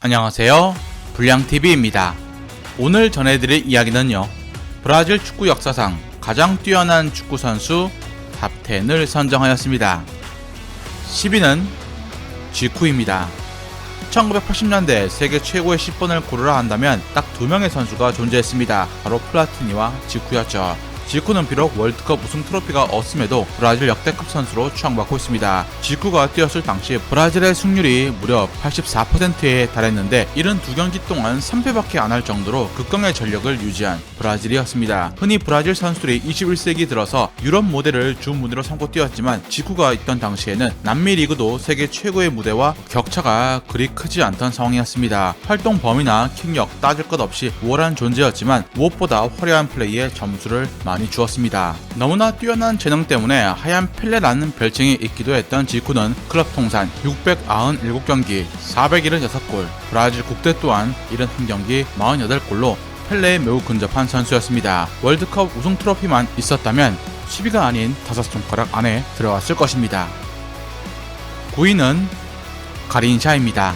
안녕하세요, 불량TV입니다. 오늘 전해드릴 이야기는요, 브라질 축구 역사상 가장 뛰어난 축구 선수 탑 10을 선정하였습니다. 10위는 지쿠입니다. 1980년대 세계 최고의 10번을 고르라 한다면 딱 2명의 선수가 존재했습니다. 바로 플라티니와 지쿠였죠. 지쿠는 비록 월드컵 우승 트로피가 없음에도 브라질 역대급 선수로 추앙받고 있습니다. 지쿠가 뛰었을 당시 브라질의 승률이 무려 84%에 달했는데 72경기 동안 3패밖에 안 할 정도로 극강의 전력을 유지한 브라질이었습니다. 흔히 브라질 선수들이 21세기 들어서 유럽 모델을 주 무대로 삼고 뛰었지만 지쿠가 있던 당시에는 남미 리그도 세계 최고의 무대와 격차가 그리 크지 않던 상황이었습니다. 활동 범위나 킥력 따질 것 없이 우월한 존재였지만 무엇보다 화려한 플레이에 점수를 많이 주었습니다. 너무나 뛰어난 재능 때문에 하얀 펠레라는 별칭이 있기도 했던 지쿠는 클럽 통산 697경기 476골, 브라질 국대 또한 71경기 48골로 펠레에 매우 근접한 선수였습니다. 월드컵 우승 트로피만 있었다면 10위가 아닌 5손가락 안에 들어갔을 것입니다. 9위는 가린샤입니다.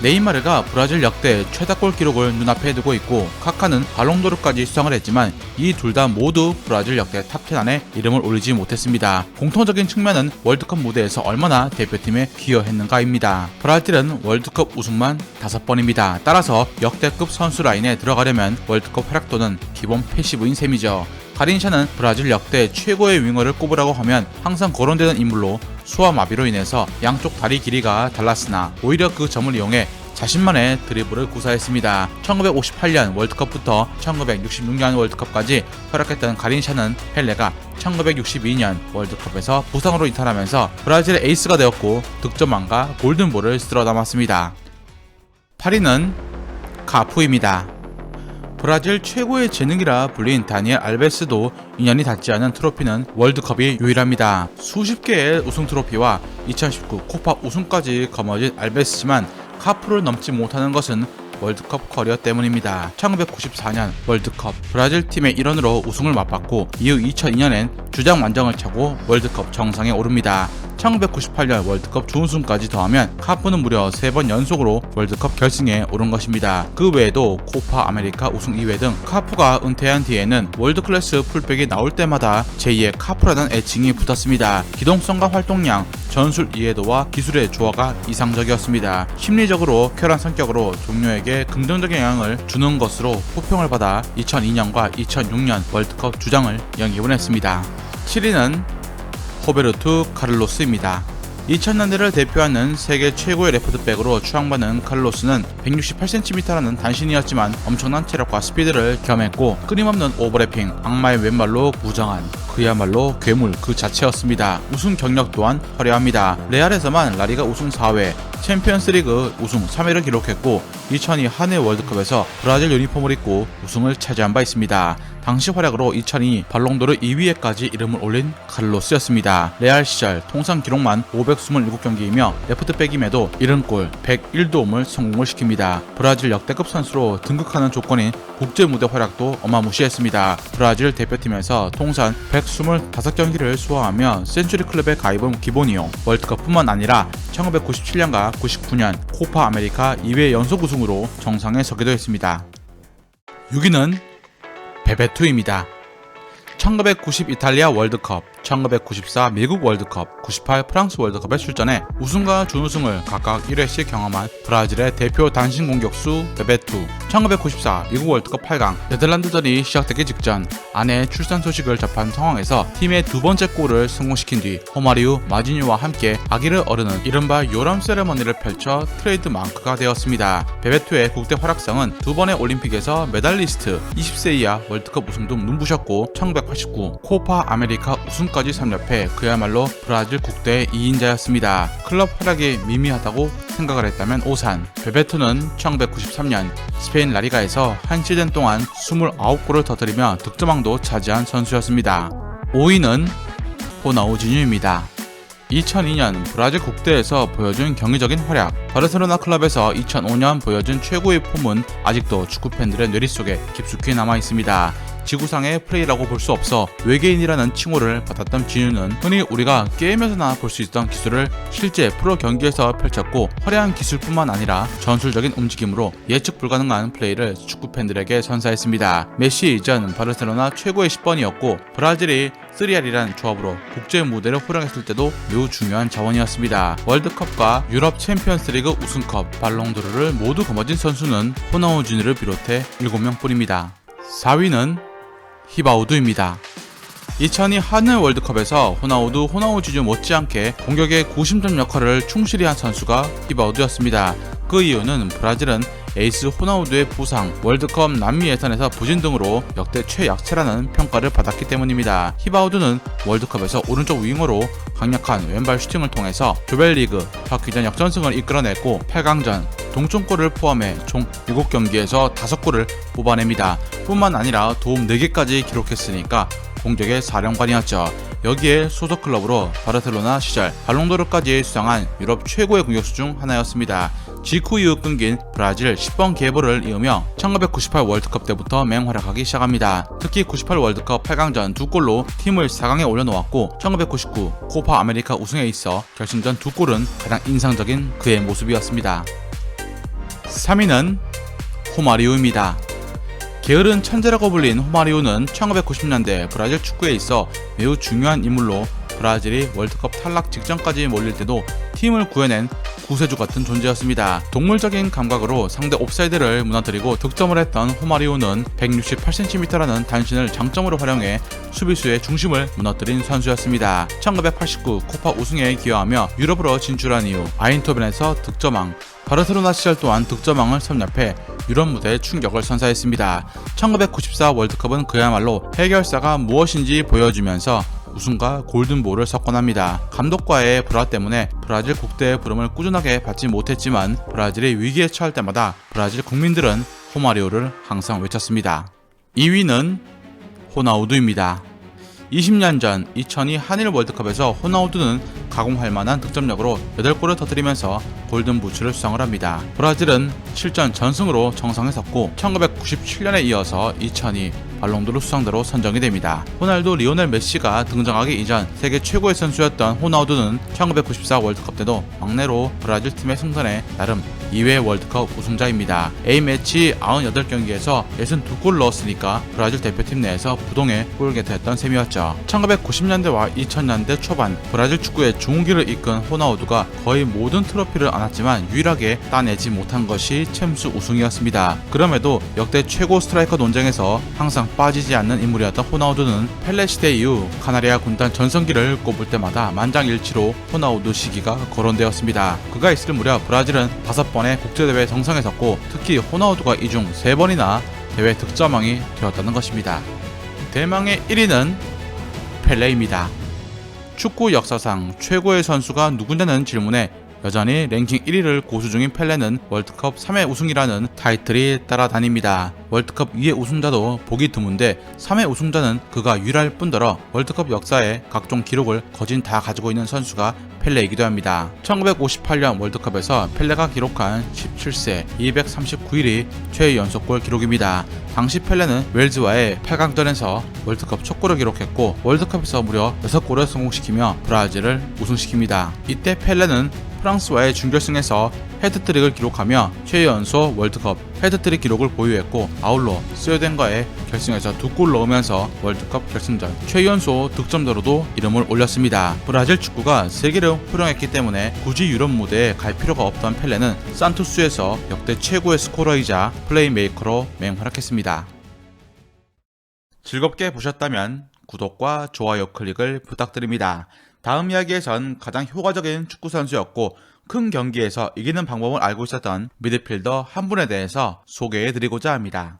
네이마르가 브라질 역대 최다골 기록을 눈앞에 두고 있고 카카는 발롱도르까지 수상을 했지만 이 둘 다 모두 브라질 역대 탑10 안에 이름을 올리지 못했습니다. 공통적인 측면은 월드컵 무대에서 얼마나 대표팀에 기여했는가입니다. 브라질은 월드컵 우승만 5번입니다. 따라서 역대급 선수 라인에 들어가려면 월드컵 활약도는 기본 패시브인 셈이죠. 가린샤는 브라질 역대 최고의 윙어를 꼽으라고 하면 항상 거론되는 인물로 수화마비로 인해서 양쪽 다리 길이가 달랐으나 오히려 그 점을 이용해 자신만의 드리블을 구사했습니다. 1958년 월드컵부터 1966년 월드컵까지 활약했던 가린샤는 펠레가 1962년 월드컵에서 부상으로 이탈하면서 브라질의 에이스가 되었고 득점왕과 골든볼을 쓸어 담았습니다. 8위는 카푸입니다. 브라질 최고의 재능이라 불린 다니엘 알베스도 인연이 닿지 않은 트로피는 월드컵이 유일합니다. 수십 개의 우승 트로피와 2019 코파 우승까지 거머쥔 알베스지만 카푸를 넘지 못하는 것은 월드컵 커리어 때문입니다. 1994년 월드컵 브라질 팀의 일원으로 우승을 맛봤고 이후 2002년엔 주장 완장을 차고 월드컵 정상에 오릅니다. 1998년 월드컵 준우승까지 더하면 카푸는 무려 3번 연속으로 월드컵 결승에 오른 것입니다. 그 외에도 코파 아메리카 우승 2회 등 카푸가 은퇴한 뒤에는 월드클래스 풀백이 나올 때마다 제2의 카푸라는 애칭이 붙었습니다. 기동성과 활동량, 전술 이해도와 기술의 조화가 이상적이었습니다. 심리적으로 쾌활한 성격으로 동료에게 긍정적인 영향을 주는 것으로 호평을 받아 2002년과 2006년 월드컵 주장을 영입을 했습니다. 7위는 호베르투 카를로스입니다. 2000년대를 대표하는 세계 최고의 레프트백으로 추앙받는 카를로스는 168cm라는 단신이었지만 엄청난 체력과 스피드를 겸했고 끊임없는 오버래핑, 악마의 왼발로 무장한 그야말로 괴물 그 자체였습니다. 우승 경력 또한 화려합니다. 레알에서만 라리가 우승 4회, 챔피언스리그 우승 3회를 기록했고 2002 한해 월드컵에서 브라질 유니폼을 입고 우승을 차지한 바 있습니다. 당시 활약으로 2002 발롱도르 2위에까지 이름을 올린 카를로스였습니다. 레알 시절 통산 기록만 527경기이며 레프트백임에도 70골, 101도움을 성공을 시킵니다. 브라질 역대급 선수로 등극하는 조건인 국제무대 활약도 어마무시했습니다. 브라질 대표팀에서 통산 125경기를 소화하며 센츄리 클럽에 가입은 기본이요. 월드컵뿐만 아니라 1997년과 99년 코파 아메리카 2회 연속 우승으로 정상에 서기도 했습니다. 6위는 베베투입니다. 1990 이탈리아 월드컵, 1994 미국 월드컵, 98 프랑스 월드컵에 출전해 우승과 준우승을 각각 1회씩 경험한 브라질의 대표 단신 공격수 베베투. 1994 미국 월드컵 8강 네덜란드전이 시작되기 직전 아내의 출산 소식을 접한 상황에서 팀의 두 번째 골을 성공시킨 뒤 호마리우, 마지뉴와 함께 아기를 어르는 이른바 요람 세레머니를 펼쳐 트레이드 마크가 되었습니다. 베베투의 국대 활약상은 두 번의 올림픽에서 메달리스트, 20세 이하 월드컵 우승 등 눈부셨고 1989 코파 아메리카 우승까지 섭렵해 그야말로 브라질 국대 2인자였습니다. 클럽 활약이 미미하다고 생각을 했다면 오산. 베베투는 1993년 스페인 라리가에서 한 시즌 동안 29골을 터뜨리며 득점왕도 차지한 선수였습니다. 5위는 호나우지뉴입니다. 2002년 브라질 국대에서 보여준 경이적인 활약, 바르셀로나 클럽에서 2005년 보여준 최고의 폼은 아직도 축구 팬들의 뇌리 속에 깊숙이 남아 있습니다. 지구상의 플레이라고 볼 수 없어 외계인이라는 칭호를 받았던 진유는 흔히 우리가 게임에서나 볼 수 있던 기술을 실제 프로 경기에서 펼쳤고 화려한 기술뿐만 아니라 전술적인 움직임으로 예측 불가능한 플레이를 축구 팬들에게 선사했습니다. 메시 이전 바르셀로나 최고의 10번이었고 브라질이 3R이란 조합으로 국제 무대를 호령했을 때도 매우 중요한 자원이었습니다. 월드컵과 유럽 챔피언스리그 우승컵, 발롱도르를 모두 거머쥔 선수는 호나우지니를 비롯해 7명뿐입니다. 4위는 히바우두입니다. 2002 한일 월드컵에서 호나우지뉴 못지않게 공격의 구심점 역할을 충실히 한 선수가 히바우두였습니다. 그 이유는 브라질은 에이스 호나우두의 부상, 월드컵 남미 예선에서 부진 등으로 역대 최약체라는 평가를 받았기 때문입니다. 히바우두는 월드컵에서 오른쪽 윙어로 강력한 왼발 슈팅을 통해서 조별리그 터키전 역전승을 이끌어냈고 8강전 동점골을 포함해 총 7경기에서 5골을 뽑아냅니다. 뿐만 아니라 도움 4개까지 기록했으니까 공격의 사령관이었죠. 여기에 소속 클럽으로 바르셀로나 시절 발롱도르까지 수상한 유럽 최고의 공격수 중 하나였습니다. 직후 이후 끊긴 브라질 10번 계보를 이으며 1998 월드컵 때부터 맹활약하기 시작합니다. 특히 98 월드컵 8강전 2골로 팀을 4강에 올려놓았고 1999 코파 아메리카 우승에 있어 결승전 2골은 가장 인상적인 그의 모습이었습니다. 3위는 호마리우입니다. 게으른 천재라고 불린 호마리우는 1990년대 브라질 축구에 있어 매우 중요한 인물로 브라질이 월드컵 탈락 직전까지 몰릴 때도 팀을 구해낸 구세주 같은 존재였습니다. 동물적인 감각으로 상대 옵사이드를 무너뜨리고 득점을 했던 호마리우는 168cm라는 단신을 장점으로 활용해 수비수의 중심을 무너뜨린 선수였습니다. 1989 코파 우승에 기여하며 유럽으로 진출한 이후 아인토벤에서 득점왕, 바르셀로나 시절 또한 득점왕을 섭렵해 유럽 무대에 충격을 선사했습니다. 1994 월드컵은 그야말로 해결사가 무엇인지 보여주면서 우승과 골든볼을 석권합니다. 감독과의 불화 때문에 브라질 국대의 부름을 꾸준하게 받지 못했지만 브라질이 위기에 처할 때마다 브라질 국민들은 호마리우를 항상 외쳤습니다. 2위는 호나우두입니다. 20년 전 2002 한일 월드컵에서 호나우두는 가공할 만한 득점력으로 8골을 터뜨리면서 골든부츠를 수상을 합니다. 브라질은 실전 전승으로 정상에 섰고 1997년에 이어서 2002 발롱도르 수상자로 선정이 됩니다. 호날두 리오넬 메시가 등장하기 이전 세계 최고의 선수였던 호나우두는 1994 월드컵 때도 막내로 브라질 팀의 승선에 나름 2회 월드컵 우승자입니다. A매치 98경기에서 62골 넣었으니까 브라질 대표팀 내에서 부동의 골게터였던 셈이었죠. 1990년대와 2000년대 초반 브라질 축구의 중흥기를 이끈 호나우두가 거의 모든 트로피를 안았지만 유일하게 따내지 못한 것이 챔스 우승이었습니다. 그럼에도 역대 최고 스트라이커 논쟁에서 항상 빠지지 않는 인물이었던 호나우두는 펠레 시대 이후 카나리아 군단 전성기를 꼽을 때마다 만장일치로 호나우두 시기가 거론되었습니다. 그가 있을 무렵 브라질은 5번의 국제대회 정상에 섰고 특히 호나우두가 이 중 3번이나 대회 득점왕이 되었다는 것입니다. 대망의 1위는 펠레입니다. 축구 역사상 최고의 선수가 누구냐는 질문에 여전히 랭킹 1위를 고수 중인 펠레는 월드컵 3회 우승이라는 타이틀이 따라다닙니다. 월드컵 2회 우승자도 보기 드문데 3회 우승자는 그가 유일할 뿐더러 월드컵 역사의 각종 기록을 거진 다 가지고 있는 선수가 펠레이기도 합니다. 1958년 월드컵에서 펠레가 기록한 17세 239일이 최연속골 기록입니다. 당시 펠레는 웨일즈와의 8강전에서 월드컵 첫 골을 기록했고 월드컵에서 무려 6골을 성공시키며 브라질을 우승시킵니다. 이때 펠레는 프랑스와의 준결승에서 헤드트릭을 기록하며 최연소 월드컵 헤드트릭 기록을 보유했고 아울러 스웨덴과의 결승에서 2골 넣으면서 월드컵 결승전 최연소 득점자로도 이름을 올렸습니다. 브라질 축구가 세계를 호령했기 때문에 굳이 유럽 무대에 갈 필요가 없던 펠레는 산투스에서 역대 최고의 스코러이자 플레이메이커로 맹활약했습니다. 즐겁게 보셨다면 구독과 좋아요 클릭을 부탁드립니다. 다음 이야기에선 가장 효과적인 축구 선수였고 큰 경기에서 이기는 방법을 알고 있었던 미드필더 한 분에 대해서 소개해드리고자 합니다.